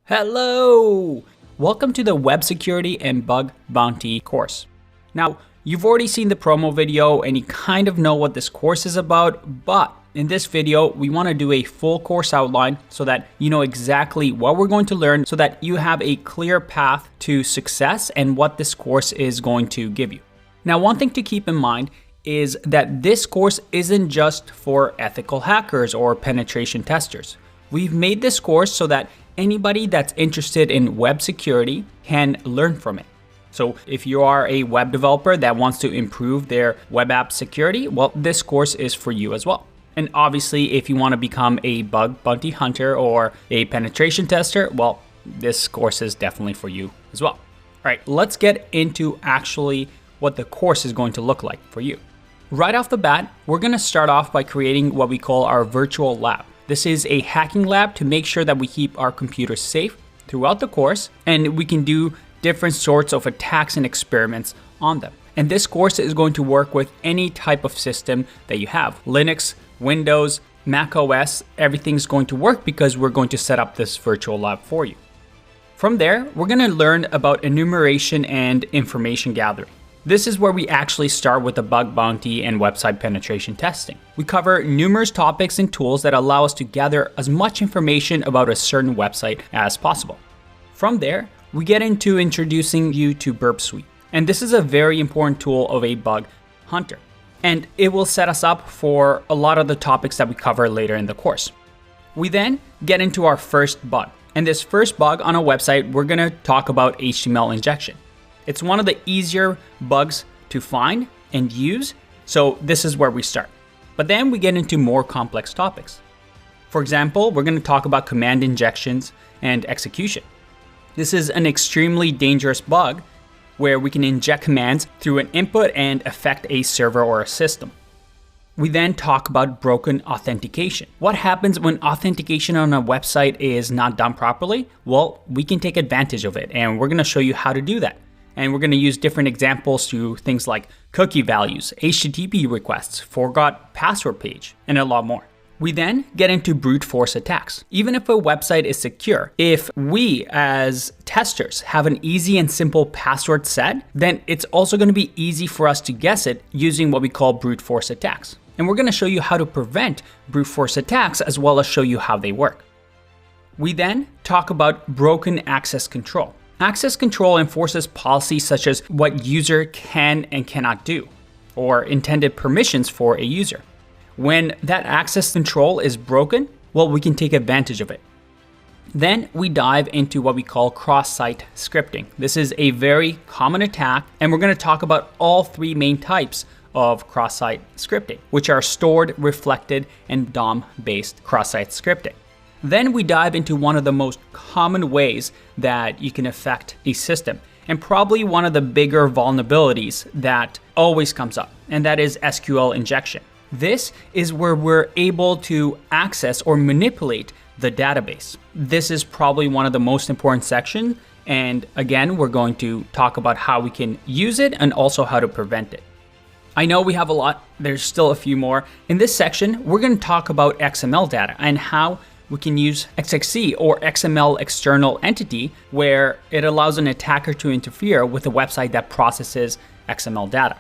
Hello! Welcome to the Web Security and Bug Bounty course. Now, you've already seen the promo video and you kind of know what this course is about, but in this video, we want to do a full course outline so that you know exactly what we're going to learn so that you have a clear path to success and what this course is going to give you. Now, one thing to keep in mind is that this course isn't just for ethical hackers or penetration testers. We've made this course so that anybody that's interested in web security can learn from it. So if you are a web developer that wants to improve their web app security, well, this course is for you as well. And obviously, if you want to become a bug bounty hunter or a penetration tester, well, this course is definitely for you as well. All right, let's get into actually what the course is going to look like for you. Right off the bat, we're going to start off by creating what we call our virtual lab. This is a hacking lab to make sure that we keep our computers safe throughout the course, and we can do different sorts of attacks and experiments on them. And this course is going to work with any type of system that you have. Linux, Windows, Mac OS, everything's going to work because we're going to set up this virtual lab for you. From there, we're going to learn about enumeration and information gathering. This is where we actually start with the bug bounty and website penetration testing. We cover numerous topics and tools that allow us to gather as much information about a certain website as possible. From there, we get into introducing you to Burp Suite. And this is a very important tool of a bug hunter. And it will set us up for a lot of the topics that we cover later in the course. We then get into our first bug. And this first bug on a website, we're going to talk about HTML injection. It's one of the easier bugs to find and use, so this is where we start. But then we get into more complex topics. For example, we're going to talk about command injections and execution. This is an extremely dangerous bug where we can inject commands through an input and affect a server or a system. We then talk about broken authentication. What happens when authentication on a website is not done properly? Well, we can take advantage of it, and we're going to show you how to do that. And we're going to use different examples to things like cookie values, HTTP requests, forgot password page, and a lot more. We then get into brute force attacks. Even if a website is secure, if we as testers have an easy and simple password set, then it's also going to be easy for us to guess it using what we call brute force attacks. And we're going to show you how to prevent brute force attacks as well as show you how they work. We then talk about broken access control. Access control enforces policies such as what user can and cannot do, or intended permissions for a user. When that access control is broken, well, we can take advantage of it. Then we dive into what we call cross-site scripting. This is a very common attack, and we're going to talk about all three main types of cross-site scripting, which are stored, reflected, and DOM-based cross-site scripting. Then we dive into one of the most common ways that you can affect a system, and probably one of the bigger vulnerabilities that always comes up, and that is SQL injection. This is where we're able to access or manipulate the database. This is probably one of the most important sections, and again, we're going to talk about how we can use it and also how to prevent it. I know we have a lot, there's still a few more. In this section, we're going to talk about XML data and how we can use XXC or XML external entity, where it allows an attacker to interfere with a website that processes XML data.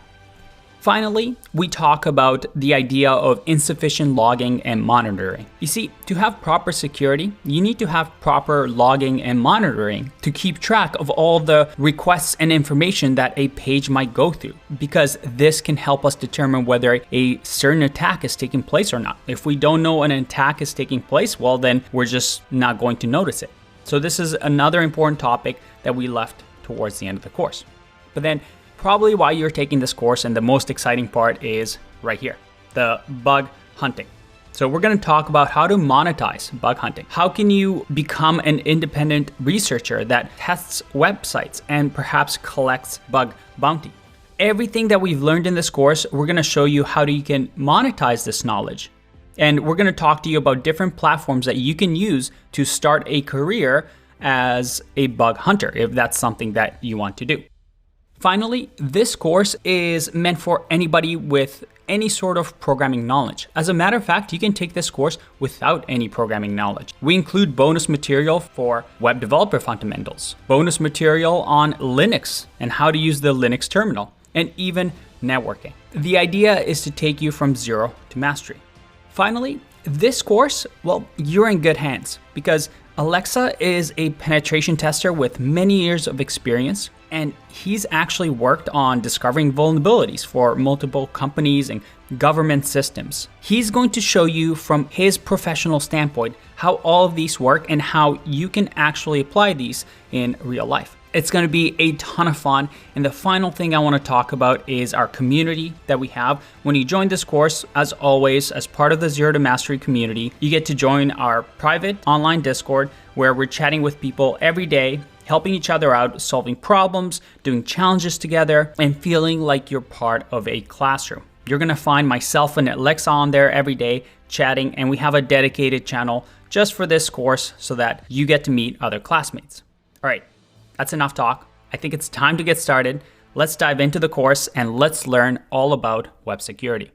Finally, we talk about the idea of insufficient logging and monitoring. You see, to have proper security, you need to have proper logging and monitoring to keep track of all the requests and information that a page might go through, because this can help us determine whether a certain attack is taking place or not. If we don't know an attack is taking place, well, then we're just not going to notice it. So this is another important topic that we left towards the end of the course. But then probably why you're taking this course and the most exciting part is right here, the bug hunting. So we're going to talk about how to monetize bug hunting. How can you become an independent researcher that tests websites and perhaps collects bug bounty? Everything that we've learned in this course, we're going to show you how you can monetize this knowledge. And we're going to talk to you about different platforms that you can use to start a career as a bug hunter, if that's something that you want to do. Finally, this course is meant for anybody with any sort of programming knowledge. As a matter of fact, you can take this course without any programming knowledge. We include bonus material for web developer fundamentals, bonus material on Linux and how to use the Linux terminal, and even networking. The idea is to take you from zero to mastery. Finally, this course, well, you're in good hands because Alexa is a penetration tester with many years of experience, and he's actually worked on discovering vulnerabilities for multiple companies and government systems. He's going to show you from his professional standpoint how all of these work and how you can actually apply these in real life. It's going to be a ton of fun. And the final thing I want to talk about is our community that we have. When you join this course, as always, as part of the Zero to Mastery community, you get to join our private online Discord where we're chatting with people every day, helping each other out, solving problems, doing challenges together, and feeling like you're part of a classroom. You're going to find myself and Alexa on there every day chatting, and we have a dedicated channel just for this course so that you get to meet other classmates. All right. That's enough talk. I think it's time to get started. Let's dive into the course and let's learn all about web security.